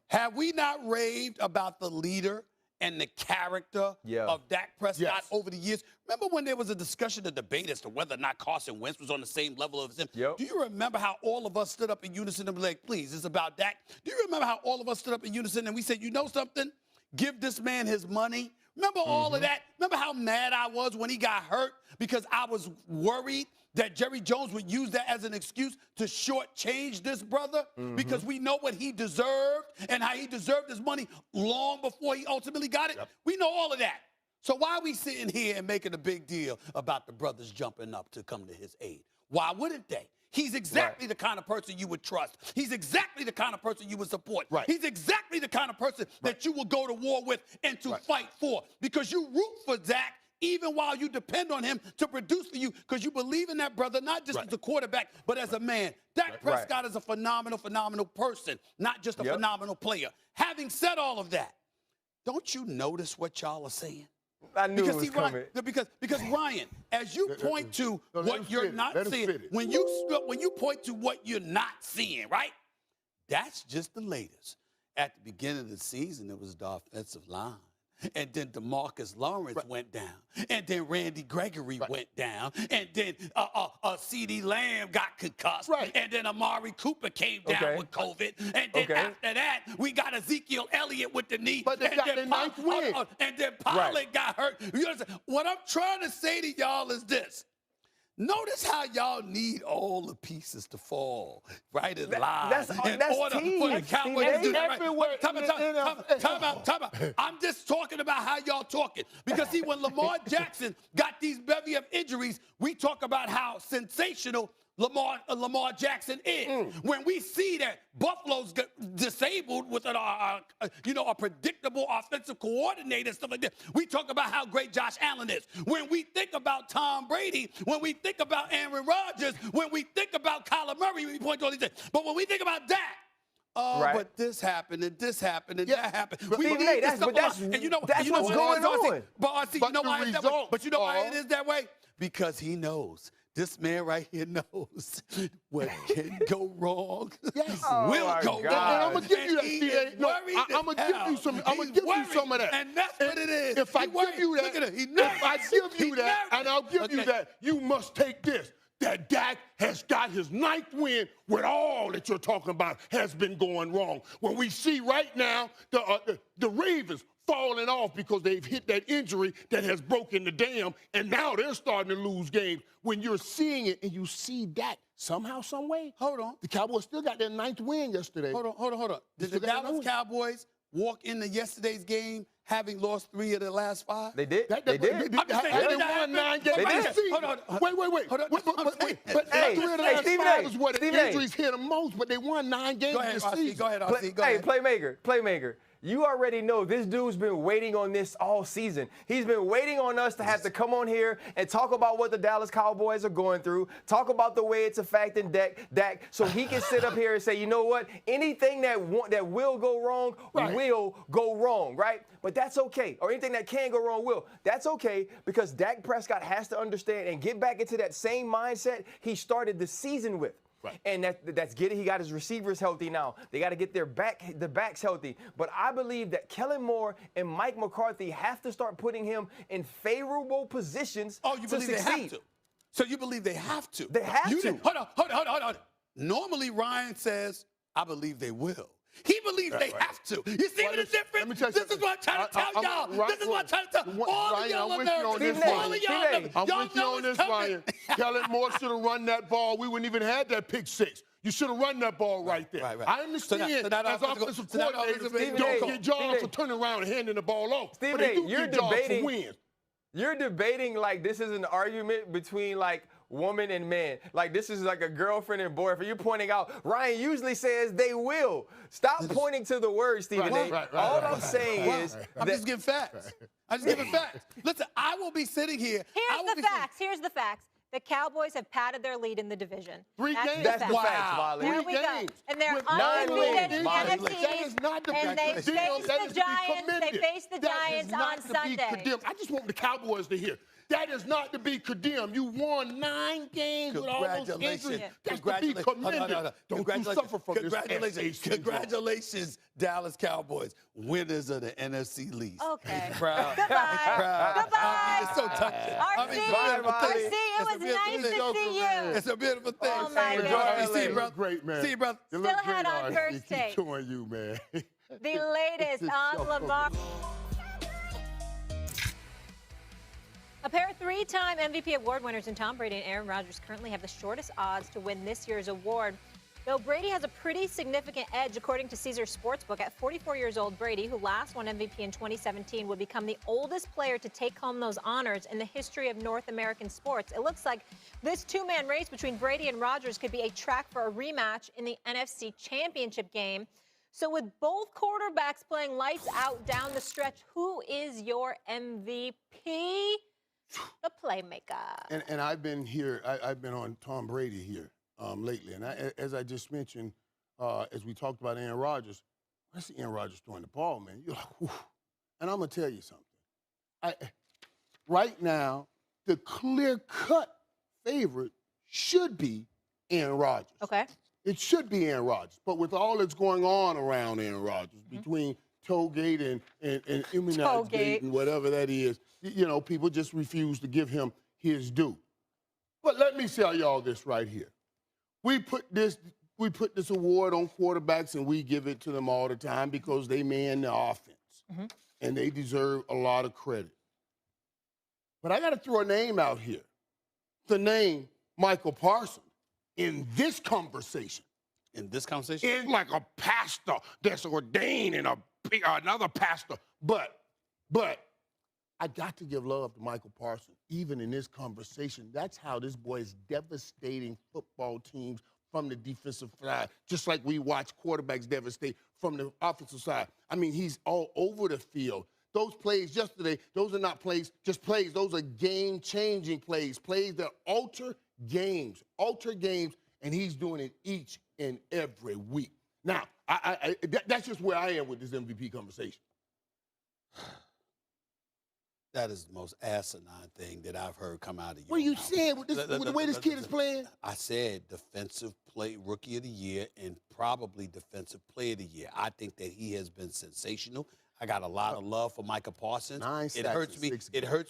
have we not raved about the leader and the character of Dak Prescott over the years? Remember when there was a discussion, a debate as to whether or not Carson Wentz was on the same level as him? Do you remember how all of us stood up in unison and were like, please, it's about Dak? Do you remember how all of us stood up in unison and we said, you know something? Give this man his money. Remember all of that? Remember how mad I was when he got hurt because I was worried that Jerry Jones would use that as an excuse to shortchange this brother because we know what he deserved and how he deserved his money long before he ultimately got it? We know all of that. So why are we sitting here and making a big deal about the brothers jumping up to come to his aid? Why wouldn't they? He's exactly the kind of person you would trust. He's exactly the kind of person you would support. He's exactly the kind of person that you will go to war with and to fight for because you root for Dak even while you depend on him to produce for you because you believe in that brother, not just as a quarterback, but as a man. Dak Prescott is a phenomenal person, not just a phenomenal player. Having said all of that, don't you notice what y'all are saying? I knew it was coming. Because Ryan, as you point to what you're not seeing, when you point to what you're not seeing, right? That's just the latest. At the beginning of the season, it was the offensive line. And then DeMarcus Lawrence went down. And then Randy Gregory went down. And then CeeDee Lamb got concussed. And then Amari Cooper came down with COVID. And then after that, we got Ezekiel Elliott with the knee. But they got the ninth win. And then Pollard got hurt. You understand? What I'm trying to say to y'all is this. Notice how y'all need all the pieces to fall, right? In line. That's order teams. For the Cowboys to do that, everywhere. Time out. I'm just talking about how y'all talking. Because, see, when Lamar Jackson got these bevy of injuries, we talk about how sensational Lamar Jackson is. When we see that Buffalo's disabled with a predictable offensive coordinator and stuff like that, we talk about how great Josh Allen is. When we think about Tom Brady, when we think about Aaron Rodgers, when we think about Kyler Murray, we point to all these things. But when we think about Dak, but this happened and this happened and that happened. But that's what's going on. But you know why it is that way? Because he knows. This man right here knows what can go wrong. Will go wrong. And I'm gonna give you that. I'm gonna give you some. I'm gonna give you some of that. And that's what it is. If I give you that, and I'll give you that, you must take this. That Dak has got his ninth win when all that you're talking about has been going wrong. When we see right now the Ravens falling off because they've hit that injury that has broken the dam, and now they're starting to lose games. When you're seeing it and you see that somehow, some way, hold on. The Cowboys still got their 9th win yesterday. Hold on. Did the Dallas Cowboys walk into yesterday's game having lost 3 of their last 5? They did. They did. I'm just saying, they won 9 games. They did. Hold on. Wait. Hold on. But 3 of the last 5 is where the Stephen A. injuries hit them most, but they won 9 games this season. Go ahead, RC. Go ahead. Playmaker. You already know this dude's been waiting on this all season. He's been waiting on us to have to come on here and talk about what the Dallas Cowboys are going through, talk about the way it's affecting Dak, so he can sit up here and say, you know what, anything that will go wrong will go wrong, right? But that's okay. Or anything that can go wrong will. That's okay because Dak Prescott has to understand and get back into that same mindset he started the season with. Right. And that's getting. He got his receivers healthy now. They got to get the backs healthy. But I believe that Kellen Moore and Mike McCarthy have to start putting him in favorable positions. Oh, you believe succeed. they have to? So you believe they have to? They have to. Hold on. Normally Ryan says, "I believe they will." He believes they have to. You see the difference? This is what I'm trying to tell y'all. This is what I'm trying to tell all of y'all Americans. All of y'all Americans. I'm with you on this, Ryan. Kellen Moore should have run that ball. We wouldn't even had that pick 6. You should have run that ball right there. Right. I understand as offensive coordinators, they don't get jobs for turning around and handing the ball off. Stephen A., you're debating like this is an argument between like woman and man. Like this is like a girlfriend and boyfriend. You're pointing out, Ryan usually says they will. Stop pointing to the word, Stephen A. All I'm saying is I'm just giving facts. I'm just giving facts. Listen, I will be sitting here. Here's the facts. The Cowboys have padded their lead in the division. 3 games. That's the facts, Molly. There we go. And they're undefeated in the NFC East. And they face the Giants. They face the Giants on Sunday. I just want the Cowboys to hear. That is not to be condemned. You won 9 games with all those injuries. That's to be commended. Don't you suffer from this. Congratulations, Dallas Cowboys, winners of the NFC Least. Okay. Proud. Goodbye. I mean, it's so touching. RC, it was nice to see you. It's a beautiful thing. Oh, my God. See you, brother. Great, man. See you, brother. Still had on First Take. Keep showing you, man. The latest on Lamar. A pair of 3-time MVP award winners in Tom Brady and Aaron Rodgers currently have the shortest odds to win this year's award. Though Brady has a pretty significant edge, according to Caesars Sportsbook. At 44 years old, Brady, who last won MVP in 2017, would become the oldest player to take home those honors in the history of North American sports. It looks like this 2-man race between Brady and Rodgers could be a track for a rematch in the NFC Championship game. So with both quarterbacks playing lights out down the stretch, who is your MVP? The playmaker. And I've been here. I've been on Tom Brady here lately. And as I just mentioned, as we talked about Aaron Rodgers, I see Aaron Rodgers throwing the ball, man. You're like, whew. And I'm going to tell you something. Right now, the clear-cut favorite should be Aaron Rodgers. Okay. It should be Aaron Rodgers. But with all that's going on around Aaron Rodgers, between Toegate and Immunizegate and whatever that is, you know, people just refuse to give him his due. But let me tell y'all this right here. We put this award on quarterbacks and we give it to them all the time because they man the offense. And they deserve a lot of credit. But I got to throw a name out here. The name Michael Parsons in this conversation. In this conversation? Is like a pastor that's ordained and another pastor. But I got to give love to Michael Parsons, even in this conversation. That's how this boy is devastating football teams from the defensive side, just like we watch quarterbacks devastate from the offensive side. I mean, he's all over the field. Those plays yesterday, those are not plays, just plays. Those are game-changing plays that alter games, and he's doing it each and every week. Now, that's just where I am with this MVP conversation. That is the most asinine thing that I've heard come out of you. What you said with the way this kid is playing? I said defensive rookie of the year and probably defensive player of the year. I think that he has been sensational. I got a lot of love for Micah Parsons. It hurts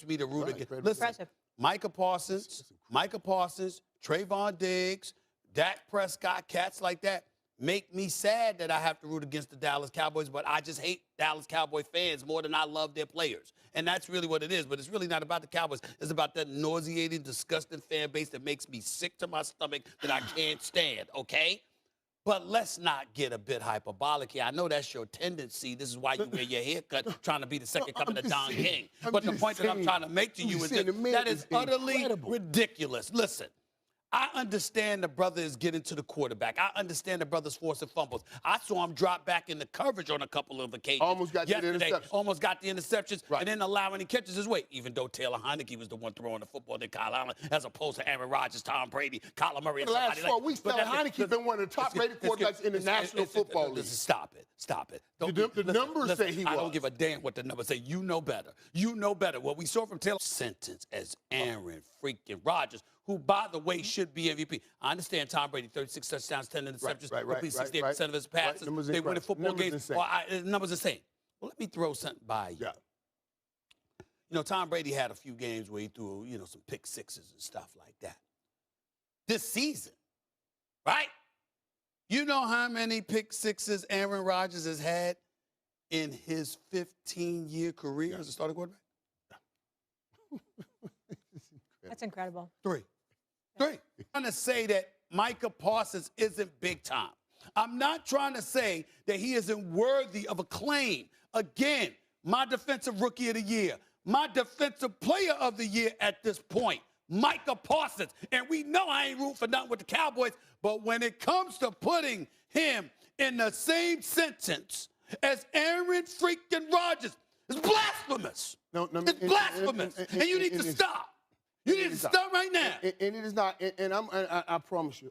me to root against. Listen, Micah Parsons, Trayvon Diggs, Dak Prescott, cats like that. make me sad that I have to root against the Dallas Cowboys, but I just hate Dallas Cowboy fans more than I love their players. And that's really what it is. But it's really not about the Cowboys. It's about that nauseating, disgusting fan base that makes me sick to my stomach that I can't stand, okay? But let's not get a bit hyperbolic here. I know that's your tendency. This is why you wear your haircut, trying to be the second coming of Don King. But the point that I'm trying to make to you is that is utterly ridiculous. Listen. I understand the brother is getting to the quarterback. I understand the brother's forcing fumbles. I saw him drop back in the coverage on a couple of occasions. Almost got the interceptions. Almost got the interceptions and then allowing he catches his way. Even though Taylor Heineke was the one throwing the football to Kyle Allen, as opposed to Aaron Rodgers, Tom Brady, Kyler Murray, and the last 4 weeks, Taylor Heineke's been one of the top-rated quarterbacks in the National Football League. Stop it. Stop it. The numbers say he was. I don't give a damn what the numbers say. You know better. You know better. What we saw from Taylor sentence as Aaron freaking Rodgers, who, by the way, should be MVP. I understand Tom Brady, 36 touchdowns, 10 interceptions, complete 68% of his passes. They win in football games. The numbers insane. Well, let me throw something by you. Yeah. You know, Tom Brady had a few games where he threw, you know, some pick sixes and stuff like that. This season, right? You know how many pick sixes Aaron Rodgers has had in his 15-year career as a starting quarterback? That's incredible. Three. I'm trying to say that Micah Parsons isn't big time. I'm not trying to say that he isn't worthy of acclaim. Again, my defensive rookie of the year, my defensive player of the year at this point, Micah Parsons. And we know I ain't rooting for nothing with the Cowboys, but when it comes to putting him in the same sentence as Aaron freaking Rodgers, it's blasphemous. It's blasphemous. And you need to stop. You need to stop right now. And it is not. And I promise you,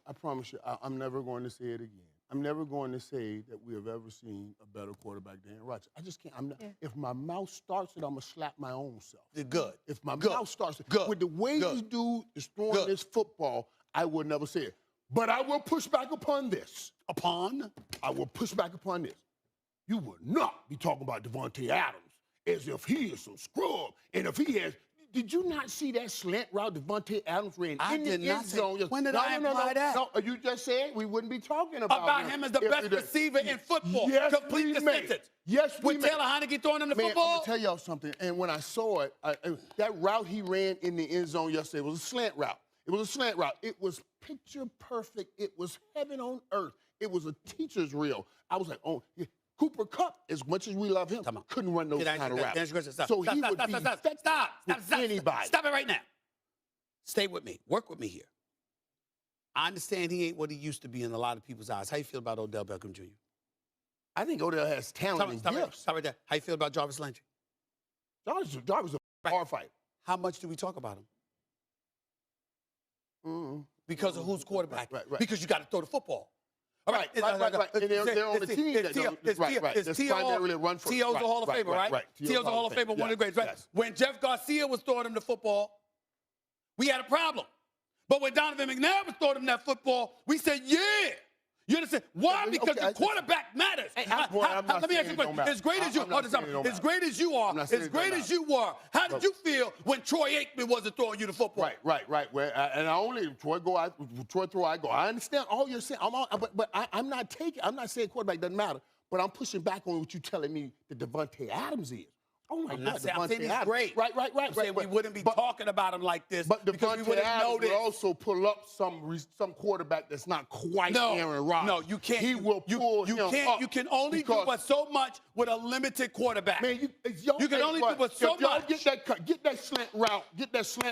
I'm never going to say it again. I'm never going to say that we have ever seen a better quarterback than Aaron Rodgers. I just can't. If my mouth starts it, I'm going to slap my own self. Good. If my mouth starts it. With the way this dude is throwing this football, I would never say it. But I will push back upon this. I will push back upon this. You will not be talking about Devontae Adams as if he is some scrub. And if he has... Did you not see that slant route Devontae Adams ran in the end zone? When did I imply that? No, you just said we wouldn't be talking about him as the best receiver in football. Yes, complete the sentence. Yes, with Taylor Heineke throwing him the football. I'm gonna tell y'all something. And when I saw it, that route he ran in the end zone yesterday was a slant route. It was a slant route. It was picture perfect. It was heaven on earth. It was a teacher's reel. I was like, oh. Yeah. Cooper Kupp, as much as we love him, couldn't run those kind of routes. So he would be effective with anybody. Stop it right now. Stay with me. Work with me here. I understand he ain't what he used to be in a lot of people's eyes. How you feel about Odell Beckham Jr.? I think Odell has talent and gifts. Stop right there. How you feel about Jarvis Landry? Jarvis is a hard fight. How much do we talk about him? Because of who's quarterback. Right. Because you got to throw the football. Right. And they're on the team that's primarily a run for. T.O.'s a Hall of Famer, right? T.O.'s a Hall of Famer, one of the greats, right? Yes. When Jeff Garcia was throwing him the football, we had a problem. But when Donovan McNabb was throwing him that football, we said, yeah. You understand? Why? Because the quarterback matters. Let me ask you a question. As great as you are, how did you feel when Troy Aikman wasn't throwing you the football? Right. And I only Troy throw, I go. I understand all you're saying. But I'm not saying quarterback doesn't matter. But I'm pushing back on what you're telling me that Devontae Adams is. Oh my God, I'm saying he's great. Right. I'm saying we wouldn't be talking about him like this. But because Devontae Adams would also pull up some quarterback that's not quite Aaron Rodgers. No, you can't. He will pull him up. You can only do but so much with a limited quarterback. Man, you can only do but so much. Get that slant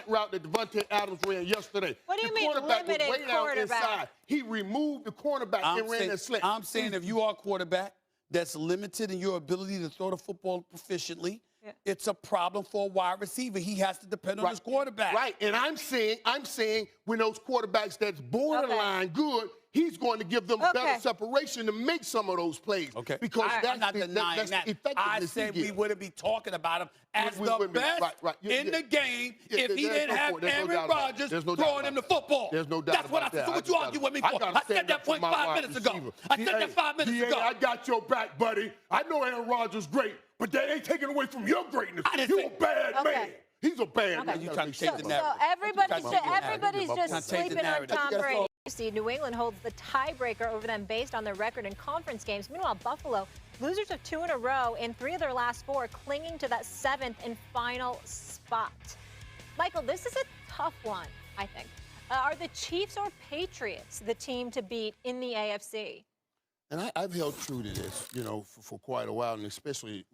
route that Devontae Adams ran yesterday. What do you mean limited was way down inside. He removed the cornerback and ran that slant. I'm saying if you are a quarterback that's limited in your ability to throw the football proficiently, it's a problem for a wide receiver. He has to depend on his quarterback. Right, and I'm saying when those quarterbacks that's borderline good, he's going to give them better separation to make some of those plays. Okay. Because I'm not denying that. I said we wouldn't be talking about him as the best in the game if he didn't have Aaron Rodgers throwing him the football. There's no doubt about that. That's what I said. So what you argue with me for? I said that point 5 minutes ago. I said that 5 minutes ago. I got your back, buddy. I know Aaron Rodgers great, but that ain't taking away from your greatness. You're a bad man. He's a bad man. You trying to change the narrative. So everybody's just sleeping on Tom Brady. See, New England holds the tiebreaker over them based on their record in conference games. Meanwhile, Buffalo, losers of 2 in a row in 3 of their last 4, clinging to that 7th and final spot. Michael, this is a tough one, I think. Are the Chiefs or Patriots the team to beat in the AFC? And I've held true to this, for quite a while, and especially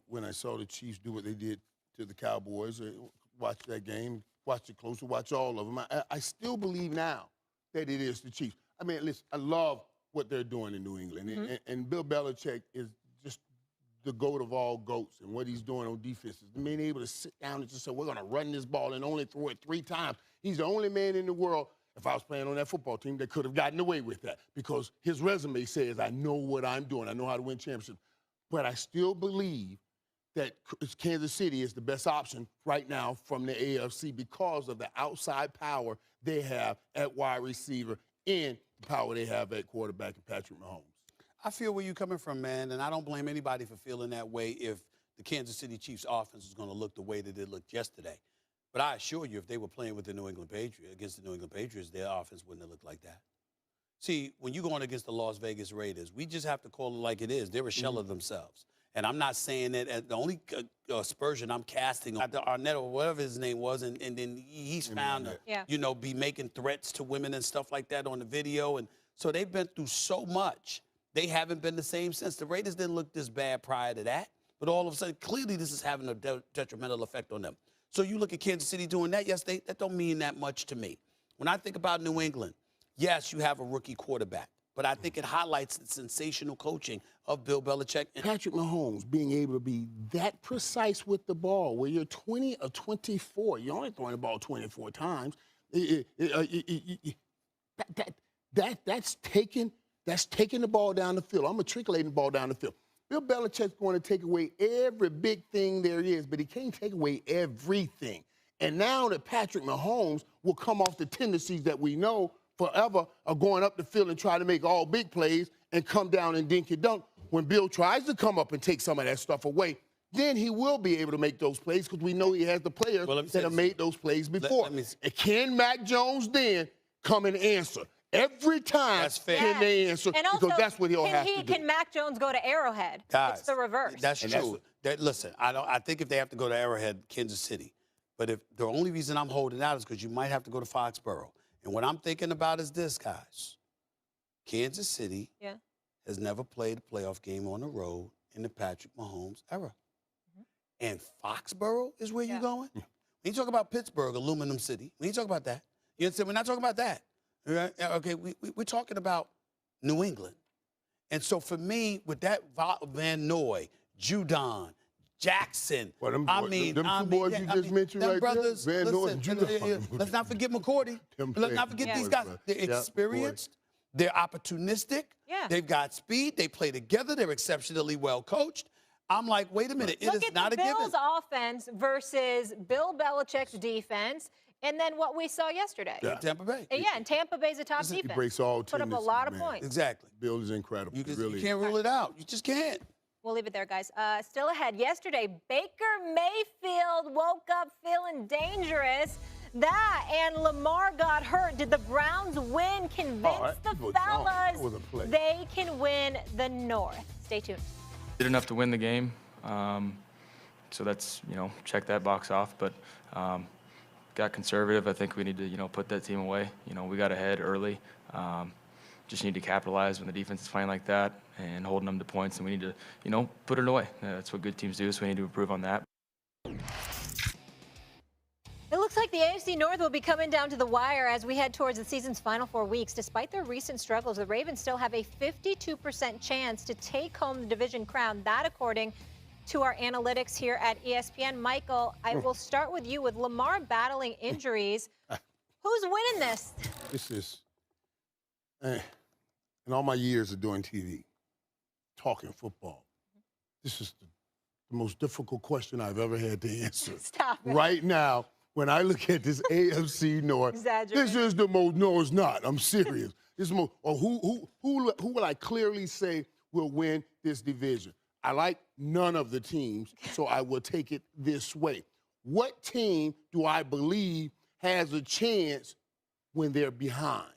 when I saw the Chiefs do what they did to the Cowboys. Watch that game, watch it closer, watch all of them. I still believe now that it is the Chiefs. I mean, listen, I love what they're doing in New England. Mm-hmm. And Bill Belichick is just the GOAT of all GOATs, and what he's doing on defenses. Being able to sit down and just say, we're going to run this ball and only throw it 3 times. He's the only man in the world, if I was playing on that football team, that could have gotten away with that, because his resume says, I know what I'm doing. I know how to win championships. But I still believe that Kansas City is the best option right now from the AFC because of the outside power they have at wide receiver and the power they have at quarterback and Patrick Mahomes. I feel where you're coming from, man, and I don't blame anybody for feeling that way if the Kansas City Chiefs offense is going to look the way that it looked yesterday. But I assure you, if they were playing with the New England Patriots, against the New England Patriots, their offense wouldn't have looked like that. See, when you're going against the Las Vegas Raiders, we just have to call it like it is. They're a shell of themselves. And I'm not saying that the only aspersion I'm casting on Arnett or whatever his name was, and then he's found to, be making threats to women and stuff like that on the video. And so they've been through so much. They haven't been the same since. The Raiders didn't look this bad prior to that. But all of a sudden, clearly this is having a detrimental effect on them. So you look at Kansas City doing that yesterday, that don't mean that much to me. When I think about New England, yes, you have a rookie quarterback. But I think it highlights the sensational coaching of Bill Belichick. And Patrick Mahomes being able to be that precise with the ball, where you're 20 or 24, you're only throwing the ball 24 times. That's taking the ball down the field. I'm matriculating the ball down the field. Bill Belichick's going to take away every big thing there is, but he can't take away everything. And now that Patrick Mahomes will come off the tendencies that we know forever are going up the field and try to make all big plays and come down and dink and dunk. When Bill tries to come up and take some of that stuff away, then he will be able to make those plays because we know he has the players that have made those plays before. And can Mac Jones then come and answer? Every time can they answer, and also, because that's what he'll have to do. Can Mac Jones go to Arrowhead? Guys, it's the reverse. That's true. Listen, I think if they have to go to Arrowhead, Kansas City. But if the only reason I'm holding out is because you might have to go to Foxborough. And what I'm thinking about is this, guys. Kansas City has never played a playoff game on the road in the Patrick Mahomes era. And Foxborough is where you're going? When you talk about Pittsburgh, Aluminum City, when you talk about that, you understand? We're not talking about that. Right? Okay, we're talking about New England. And so for me, with that Van Noy, Judon, Jackson, them two boys you just mentioned right brothers, there, Van Noy and Judon. Let's not forget McCourty. Let's not forget these guys. They're experienced. They're opportunistic. They've got speed. They play together. They're exceptionally well coached. I'm like, wait a minute. It is not a given. Look at the Bills' offense versus Bill Belichick's defense. And then what we saw yesterday. Tampa Bay. And Tampa Bay's a top defense. He breaks all put up a lot of points. Exactly. Bill is incredible. You can't rule it out. You just can't. We'll leave it there, guys. Still ahead. Yesterday, Baker Mayfield woke up feeling dangerous. That and Lamar got hurt. Did the Browns win? Convince the fellas they can win the North. Stay tuned. Did enough to win the game. So that's, check that box off. But got conservative. I think we need to, put that team away. We got ahead early. Just need to capitalize when the defense is playing like that and holding them to points. And we need to, put it away. That's what good teams do, so we need to improve on that. It looks like the AFC North will be coming down to the wire as we head towards the season's final 4 weeks. Despite their recent struggles, the Ravens still have a 52% chance to take home the division crown. That, according to our analytics here at ESPN. Michael, I will start with you. With Lamar battling injuries, who's winning this? This is, in all my years of doing TV, talking football, this is the most difficult question I've ever had to answer. Stop it. Right now, when I look at this AFC North, this is the most, no, it's not. I'm serious. This is most, or who will I clearly say will win this division? I like none of the teams, so I will take it this way. What team do I believe has a chance when they're behind?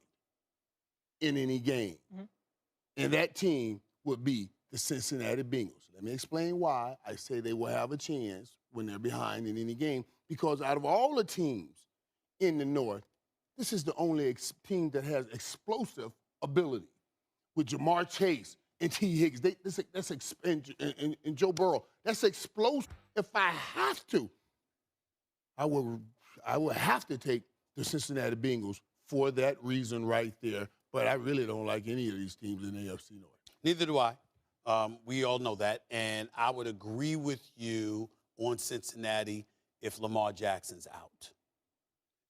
in any game. And that team would be the Cincinnati Bengals. Let me explain why I say they will have a chance when they're behind in any game. Because out of all the teams in the North, this is the only team that has explosive ability. With Jamar Chase and T. Higgins, and Joe Burrow, that's explosive. If I have to, I would have to take the Cincinnati Bengals for that reason right there. But I really don't like any of these teams in the AFC North. Neither do I. We all know that. And I would agree with you on Cincinnati if Lamar Jackson's out.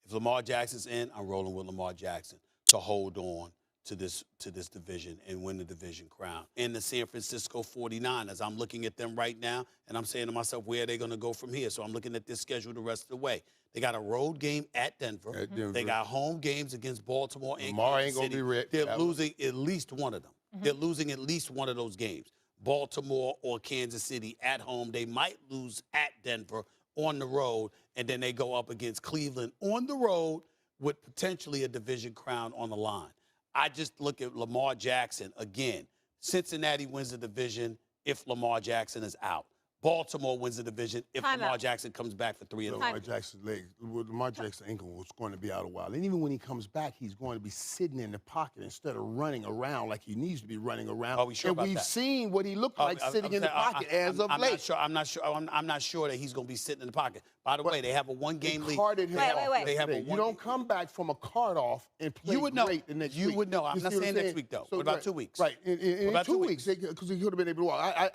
If Lamar Jackson's in, I'm rolling with Lamar Jackson to hold on to this division and win the division crown. And the San Francisco 49ers, I'm looking at them right now, and I'm saying to myself, where are they going to go from here? So I'm looking at this schedule the rest of the way. They got a road game at Denver. They got home games against Baltimore and Lamar ain't going to be ready. They're losing at least one of them. They're losing at least one of those games. Baltimore or Kansas City at home. They might lose at Denver on the road, and then they go up against Cleveland on the road with potentially a division crown on the line. I just look at Lamar Jackson again. Cincinnati wins the division if Lamar Jackson is out. Baltimore wins the division if Lamar Jackson comes back for 3 in a row. Lamar Jackson's ankle was going to be out a while. And even when he comes back, he's going to be sitting in the pocket instead of running around like he needs to be running around. Are we sure about that? And we've seen what he looked like sitting in the pocket as of late. I'm not sure that he's going to be sitting in the pocket. By the way, they have a one-game lead. Wait. They have You don't come back from a card off and play great the next week. You would know. I'm not saying next week, though. What about 2 weeks? Right. In 2 weeks, because he could have been able to walk.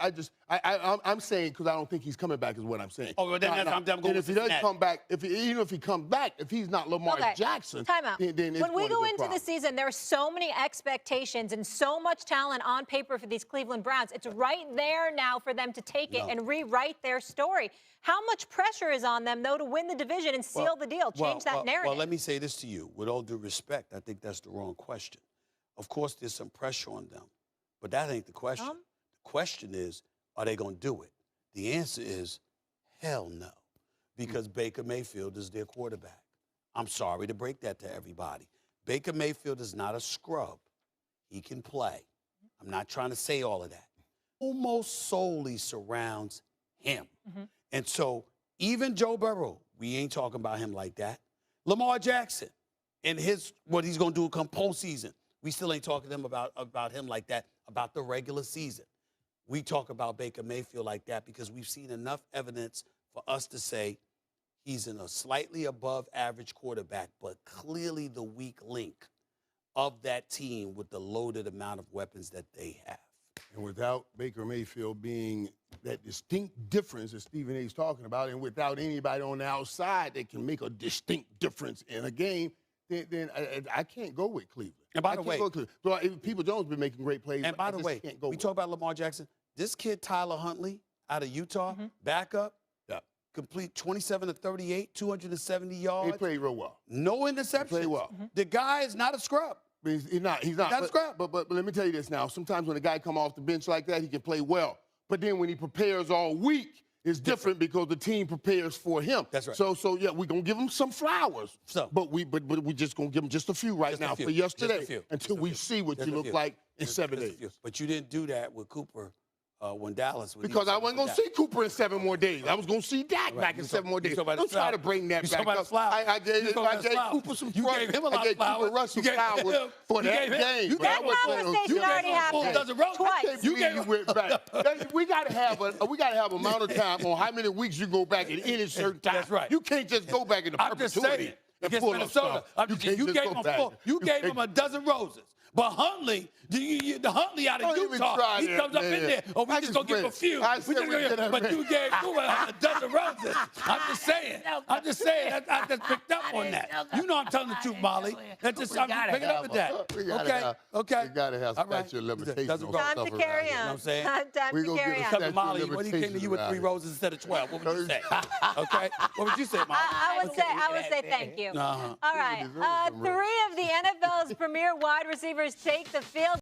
I'm saying because I don't think he's coming back is what I'm saying. Oh, well, then I'm going and if he doesn't come back, even if he comes back, if he's not Lamar Jackson, time out. then it's when we going to go be a into problem. the season, there are so many expectations and so much talent on paper for these Cleveland Browns. It's right there now for them to take it and rewrite their story. How much pressure is on them, though, to win the division and seal the deal, change that narrative? Well, let me say this to you. With all due respect, I think that's the wrong question. Of course, there's some pressure on them, but that ain't the question. The question is, are they going to do it? The answer is hell no, because Baker Mayfield is their quarterback. I'm sorry to break that to everybody. Baker Mayfield is not a scrub. He can play. I'm not trying to say all of that. Almost solely surrounds him. And so even Joe Burrow, we ain't talking about him like that. Lamar Jackson and what he's going to do come postseason, we still ain't talking to him about him like that, about the regular season. We talk about Baker Mayfield like that because we've seen enough evidence for us to say he's in a slightly above average quarterback, but clearly the weak link of that team with the loaded amount of weapons that they have. And without Baker Mayfield being that distinct difference that Stephen A.'s talking about, and without anybody on the outside that can make a distinct difference in a game, then I can't go with Cleveland. And by the way, People Jones been making great plays. And by the way, we talk about Lamar Jackson. This kid, Tyler Huntley, out of Utah, backup, complete 27 to 38, 270 yards. He played real well. No interceptions. He played well. The guy is not a scrub. He's not a scrub. But let me tell you this now. Sometimes when a guy come off the bench like that, he can play well. But then when he prepares all week, it's different because the team prepares for him. That's right. So yeah, we're gonna give him some flowers. But we just gonna give him just a few now for yesterday until we see what you look like in 7 days. But you didn't do that with Cooper when Dallas. Because I wasn't gonna see Cooper in 7 more days. I was gonna see Dak back in 7 more days. Don't try to bring that back up. I gave Cooper some flowers. You gave him a lot of flowers. Cooper Russell flowers for that game. That conversation already happened twice. You went back. We gotta have a amount of time on how many weeks you go back at any certain time. That's right. You can't just go back in the perpetuity. Against Minnesota, you gave him a dozen roses. But Huntley, the Huntley out of Utah, he comes up in there. Oh, we just gonna give him a few. But you gave Cooper a dozen roses. I'm just saying. I just picked up on that. You know I'm telling the truth, Molly. I'm just picking up at that. Okay. You gotta have statute of limitations. Time to carry on. You know what I'm saying? Time to carry on. Molly, when he came to you with 3 roses instead of 12, what would you say? Okay. What would you say, Molly? I would say thank you. All right. 3 of the NFL's premier wide receivers take the field.